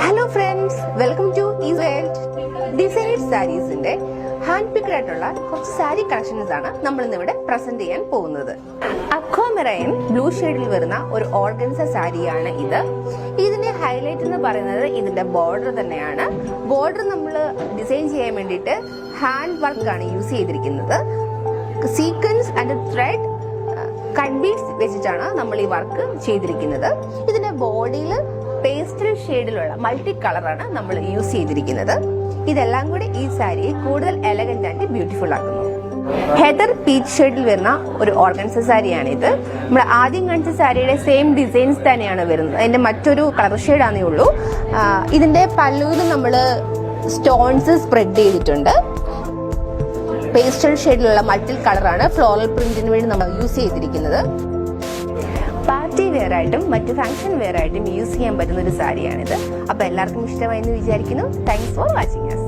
Hello friends, welcome to ease world. Designed സാരീസിന്റെ hand picked ആയിട്ടുള്ള കുറച്ച് സാരി കളക്ഷൻസ് ആണ് നമ്മൾ ഇന്നിവിടെ പ്രസന്റ് ചെയ്യാൻ പോകുന്നത്. അക്വാമെറൈൻ ബ്ലൂ ഷെയ്ഡിൽ വരുന്ന ഒരു ഓർഗൻസ സാരിയാണ് ഇത്. ഇതിന്റെ ഹൈലൈറ്റ് എന്ന് പറയുന്നത് ഇതിന്റെ ബോർഡർ തന്നെയാണ്. ബോർഡർ നമ്മൾ ഡിസൈൻ ചെയ്യാൻ വേണ്ടിയിട്ട് ഹാൻഡ് വർക്കാണ് യൂസ് ചെയ്തിരിക്കുന്നത്. Sequence and thread cut beads വെച്ചിട്ടാണ് നമ്മൾ ഈ വർക്ക് ചെയ്തിരിക്കുന്നത്. ഇതിന്റെ ബോഡിയിൽ പേസ്റ്റൽ ഷെയ്ഡിലുള്ള മൾട്ടി കളറാണ് നമ്മൾ യൂസ് ചെയ്തിരിക്കുന്നത്. ഇതെല്ലാം കൂടി ഈ സാരിയെ കൂടുതൽ എലഗന്റ് ആൻഡ് ബ്യൂട്ടിഫുൾ ആക്കുന്നു. ഹെദർ പീച്ച് ഷെയ്ഡിൽ വരുന്ന ഒരു ഓർഗൻസ സാരിയാണ് ഇത്. നമ്മൾ ആദ്യം കാണിച്ച സാരിയുടെ സെയിം ഡിസൈൻസ് തന്നെയാണ് വരുന്നത്. അതിന്റെ മറ്റൊരു കളർ ഷെയ്ഡാണേ ഉള്ളൂ. ഇതിന്റെ പല്ലുവിൽ നമ്മൾ സ്റ്റോൺസ് സ്പ്രെഡ് ചെയ്തിട്ടുണ്ട്. പേസ്റ്റൽ ഷെയ്ഡിലുള്ള മൾട്ടി കളറാണ് ഫ്ലോറൽ പ്രിന്റിന് വേണ്ടി നമ്മൾ യൂസ് ചെയ്തിരിക്കുന്നത്. പാർട്ടി വെയർ ആയിട്ടും മറ്റ് ഫംഗ്ഷൻ വെയർ ആയിട്ടും യൂസ് ചെയ്യാൻ പറ്റുന്ന ഒരു സാരിയാണിത്. അപ്പൊ എല്ലാവർക്കും ഇഷ്ടമായി എന്ന് വിചാരിക്കുന്നു. Thanks for watching us.